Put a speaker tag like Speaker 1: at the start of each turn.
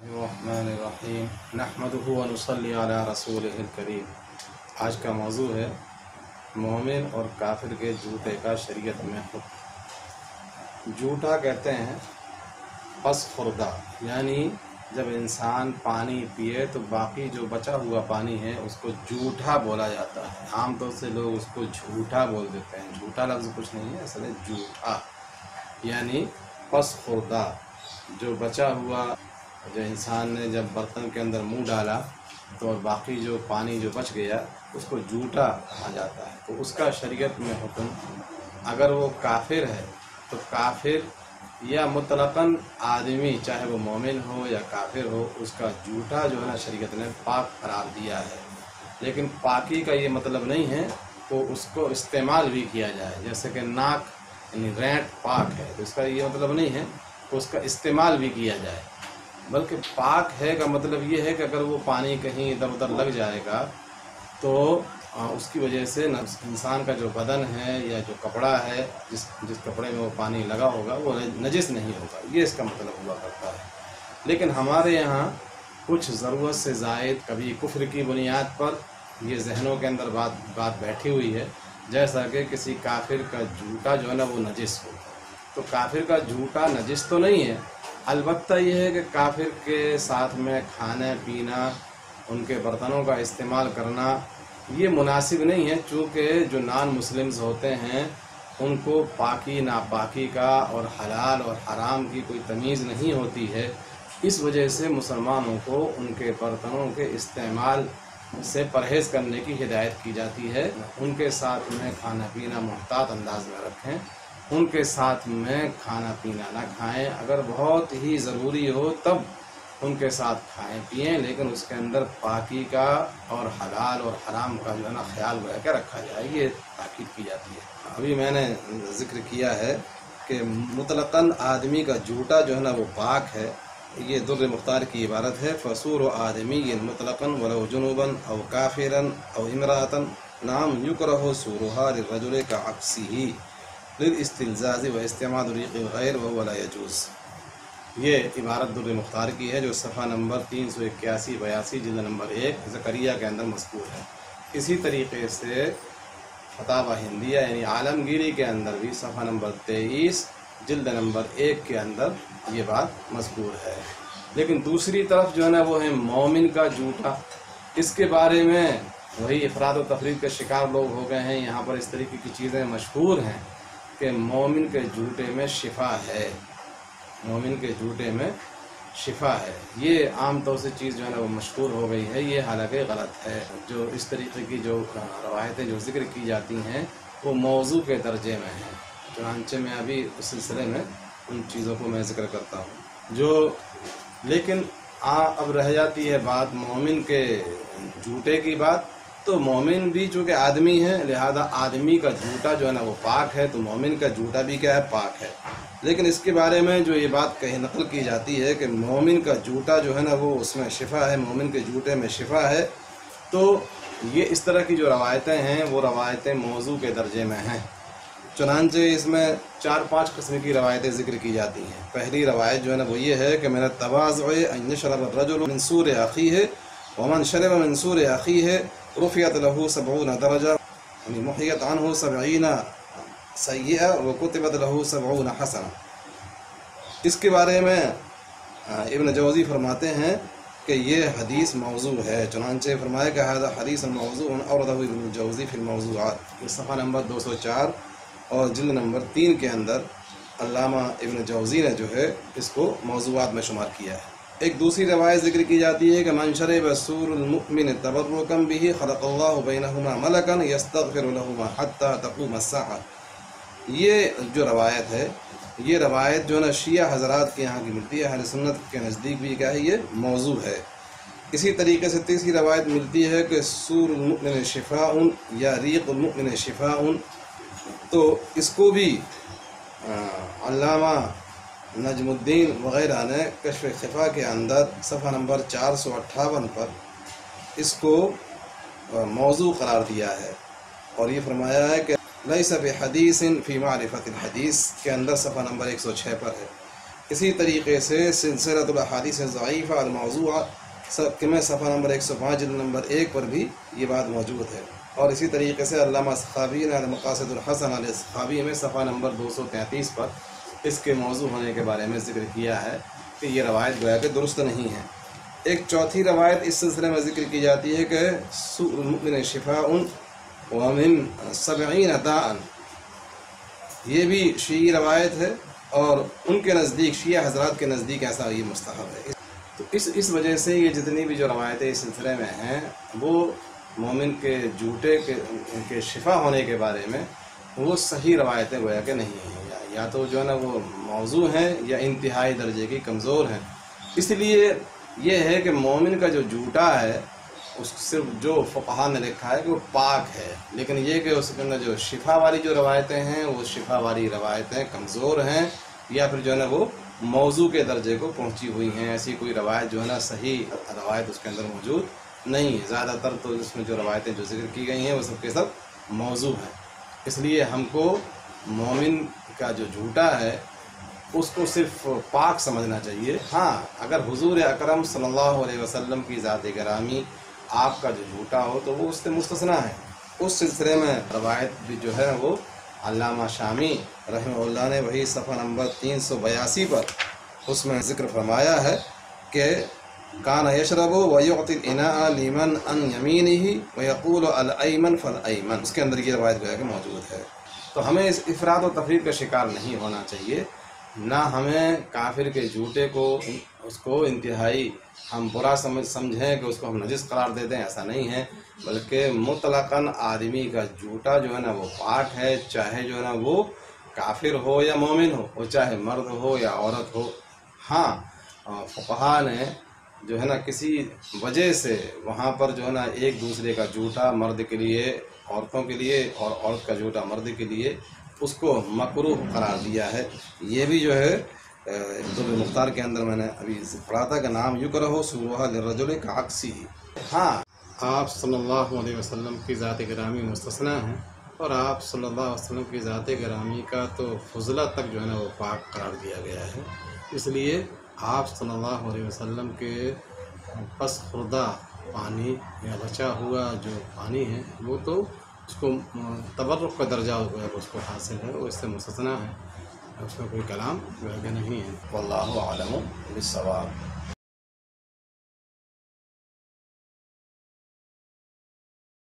Speaker 1: الرحمن نحمدہ و نصلی علی رسولہ الکریم۔ آج کا موضوع ہے مومن اور کافر کے جوتے کا شریعت میں حکم۔ جوتا کہتے ہیں پس خوردہ، یعنی جب انسان پانی پیے تو باقی جو بچا ہوا پانی ہے اس کو جھوٹا بولا جاتا ہے۔ عام طور سے لوگ اس کو جھوٹا بول دیتے ہیں۔ جھوٹا لفظ کچھ نہیں ہے، اصل ہے جھوٹا، یعنی پس خوردہ، جو بچا ہوا، جو انسان نے جب برتن کے اندر منہ ڈالا تو باقی جو پانی جو بچ گیا اس کو جھوٹا کہا جاتا ہے۔ تو اس کا شریعت میں حکم، اگر وہ کافر ہے تو کافر یا مطلقاً آدمی، چاہے وہ مومن ہو یا کافر ہو، اس کا جھوٹا جو ہے نا شریعت نے پاک قرار دیا ہے۔ لیکن پاکی کا یہ مطلب نہیں ہے کہ اس کو استعمال بھی کیا جائے، جیسے کہ ناک یعنی رینٹ پاک ہے، تو اس کا یہ مطلب نہیں ہے کہ اس کا استعمال بھی کیا جائے، بلکہ پاک ہے کا مطلب یہ ہے کہ اگر وہ پانی کہیں ادھر ادھر لگ جائے گا تو اس کی وجہ سے انسان کا جو بدن ہے یا جو کپڑا ہے، جس کپڑے میں وہ پانی لگا ہوگا وہ نجس نہیں ہوگا، یہ اس کا مطلب ہوا کرتا ہے۔ لیکن ہمارے یہاں کچھ ضرورت سے زائد، کبھی کفر کی بنیاد پر یہ ذہنوں کے اندر بات بیٹھی ہوئی ہے، جیسا کہ کسی کافر کا جوتا جو ہے نا وہ نجس ہو۔ تو کافر کا جوتا نجس تو نہیں ہے، البتہ یہ ہے کہ کافر کے ساتھ میں کھانا پینا، ان کے برتنوں کا استعمال کرنا یہ مناسب نہیں ہے، چونکہ جو نان مسلمز ہوتے ہیں ان کو پاکی ناپاکی کا اور حلال اور حرام کی کوئی تمیز نہیں ہوتی ہے۔ اس وجہ سے مسلمانوں کو ان کے برتنوں کے استعمال سے پرہیز کرنے کی ہدایت کی جاتی ہے۔ ان کے ساتھ میں کھانا پینا محتاط انداز میں رکھیں، ان کے ساتھ میں کھانا پینا نہ کھائیں، اگر بہت ہی ضروری ہو تب ان کے ساتھ کھائیں پئیں، لیکن اس کے اندر پاکی کا اور حلال اور حرام کا جو ہے نا خیال رہ کے رکھا جائے، یہ تاکید کی جاتی ہے۔ ابھی میں نے ذکر کیا ہے کہ مطلقاً آدمی کا جوتا جو ہے نا وہ پاک ہے، یہ در مختار کی عبارت ہے۔ فصور آدمی مطلقاً ولو جنوباً او کافراً او امراۃً نعم یکرہ سورها للرجل کعکسہ للاستلزاز و استعمال ریق الغیر وهو لا یجوز۔ یہ عبارت در مختار کی ہے جو صفحہ نمبر 381-82 جلد نمبر 1 زکریہ کے اندر مذکور ہے۔ اسی طریقے سے فتاوی ہندیہ یعنی عالمگیری کے اندر بھی صفحہ نمبر 23 جلد نمبر 1 کے اندر یہ بات مذکور ہے۔ لیکن دوسری طرف جو ہے نا وہ ہے مومن کا جوتا۔ اس کے بارے میں وہی افراد و تفرید کے شکار لوگ ہو گئے ہیں۔ یہاں پر اس طریقے کی چیزیں مشہور ہیں کہ مومن کے جوتے میں شفا ہے، مومن کے جوتے میں شفا ہے۔ یہ عام طور سے چیز جو ہے نا وہ مشہور ہو گئی ہے، یہ حالانکہ غلط ہے۔ جو اس طریقے کی جو روایتیں جو ذکر کی جاتی ہیں وہ موضوع کے درجے میں ہیں، چنانچہ میں ابھی اس سلسلے میں ان چیزوں کو میں ذکر کرتا ہوں۔ لیکن اب رہ جاتی ہے بات مومن کے جوتے کی بات، تو مومن بھی چونکہ آدمی ہے لہذا آدمی کا جوتا جو ہے نا وہ پاک ہے، تو مومن کا جوتا بھی کیا ہے؟ پاک ہے۔ لیکن اس کے بارے میں جو یہ بات کہیں نقل کی جاتی ہے کہ مومن کا جوتا جو ہے نا وہ اس میں شفا ہے، مومن کے جوتے میں شفا ہے، تو یہ اس طرح کی جو روایتیں ہیں وہ روایتیں موضوع کے درجے میں ہیں۔ چنانچہ اس میں 4-5 قسم کی روایتیں ذکر کی جاتی ہیں۔ پہلی روایت جو ہے نا وہ یہ ہے کہ من التواضع ان یشرب الرجل من سور اخیہ ومن شرب من سور اخیہ رفعت له 70 درجہ یعنی محیت عنہ 70 سیئہ وکتبت له 70 حسنہ۔ اس کے بارے میں ابن جوزی فرماتے ہیں کہ یہ حدیث موضوع ہے، چنانچہ فرمایا کہ ھذا حدیث موضوع اوردہ ابن جوزی فی الموضوعات۔ یہ صفحہ نمبر 204 اور جلد نمبر 3 کے اندر علامہ ابن جوزی نے جو ہے اس کو موضوعات میں شمار کیا ہے۔ ایک دوسری روایت ذکر کی جاتی ہے کہ من شرب سور المؤمن تبرکا به خلق اللہ بینہما ملکا یستغفر لہما حتی تقوم الساعہ۔ یہ جو روایت ہے، یہ روایت جو ہے نا شیعہ حضرات کے یہاں کی ملتی ہے، اہل سنت کے نزدیک بھی کیا ہے یہ موضوع ہے۔ اسی طریقے سے تیسری روایت ملتی ہے کہ سور المؤمن شفاء یا ریق المؤمن شفاء، تو اس کو بھی علامہ نجم الدین وغیرہ نے کشف خفا کے اندر صفحہ نمبر 458 پر اس کو موضوع قرار دیا ہے، اور یہ فرمایا ہے کہ لیس بحدیث فی معرفت الحدیث کے اندر صفحہ نمبر 106 پر ہے۔ اسی طریقے سے سلسلۃ الاحادیث الضعیفہ الموضوعہ میں صفحہ نمبر 105 جلد نمبر 1 پر بھی یہ بات موجود ہے، اور اسی طریقے سے علامہ سخاوی نے المقاصد الحسن علیہ سخاوی میں صفحہ نمبر 233 پر اس کے موضوع ہونے کے بارے میں ذکر کیا ہے کہ یہ روایت گویا کہ درست نہیں ہے۔ ایک چوتھی روایت اس سلسلے میں ذکر کی جاتی ہے کہ سوء المؤمن شفاء ومن 70 داء، یہ بھی شیعی روایت ہے، اور ان کے نزدیک شیعہ حضرات کے نزدیک ایسا یہ مستحب ہے۔ تو اس وجہ سے یہ جتنی بھی جو روایتیں اس سلسلے میں ہیں وہ مومن کے جھوٹے کے شفا ہونے کے بارے میں وہ صحیح روایتیں گویا کہ نہیں ہیں، یا تو جو ہے نا وہ موضوع ہیں یا انتہائی درجے کی کمزور ہیں۔ اس لیے یہ ہے کہ مومن کا جو جھوٹا ہے اس صرف جو فقہا نے لکھا ہے کہ وہ پاک ہے، لیکن یہ کہ اس کے اندر جو شفا والی جو روایتیں ہیں وہ شفا والی روایتیں کمزور ہیں، یا پھر جو ہے نا وہ موضوع کے درجے کو پہنچی ہوئی ہیں۔ ایسی کوئی روایت جو ہے نا صحیح روایت اس کے اندر موجود نہیں ہے۔ زیادہ تر تو اس میں جو روایتیں جو ذکر کی گئی ہیں وہ سب کے سب موضوع ہیں۔ اس لیے ہم کو مومن کا جو جھوٹا ہے اس کو صرف پاک سمجھنا چاہیے۔ ہاں، اگر حضور اکرم صلی اللہ علیہ وسلم کی ذات گرامی آپ کا جو جھوٹا ہو تو وہ اس سے مستثنیٰ ہے۔ اس سلسلے میں روایت بھی جو ہے وہ علامہ شامی رحمہ اللہ نے وہی صفحہ نمبر 382 پر اس میں ذکر فرمایا ہے کہ کان یشرب ویعطی الاناء لمن عن یمینہ ویقول الایمن فالایمن، اس کے اندر یہ روایت گویا کہ موجود ہے۔ تو ہمیں اس افراد و تفریط کا شکار نہیں ہونا چاہیے، نہ ہمیں کافر کے جھوٹے کو اس کو انتہائی ہم برا سمجھیں کہ اس کو ہم نجس قرار دے دیں، ایسا نہیں ہے، بلکہ مطلقاً آدمی کا جھوٹا جو ہے نا وہ پاک ہے، چاہے جو ہے نا وہ کافر ہو یا مومن ہو، وہ چاہے مرد ہو یا عورت ہو۔ ہاں، فقہا نے جو ہے نا کسی وجہ سے وہاں پر جو ہے نا ایک دوسرے کا جھوٹا مرد کے لیے عورتوں کے لیے اور عورت کا جھوٹا مرد کے لیے اس کو مکروہ قرار دیا ہے۔ یہ بھی جو ہے در المختار کے اندر میں نے ابھی پڑھا تھا کہ نام یکرہ سوءھا للرجل کعکسی۔ ہاں، آپ صلی اللہ علیہ وسلم کی ذات گرامی مستثنیٰ ہیں، اور آپ صلی اللہ علیہ وسلم کی ذات گرامی کا تو فضلہ تک جو ہے نا وہ پاک قرار دیا گیا ہے۔ اس لیے آپ صلی اللہ علیہ وسلم کے پس خوردہ پانی یا بچا ہوا جو پانی ہے وہ تو اس کو تبرک کا درجہ ہوا ہے، اس کو حاصل ہے، وہ اس سے مستثنیٰ ہے، اس میں کوئی کلام جو ہے کہ نہیں ہے۔ واللہ اعلم بالصواب۔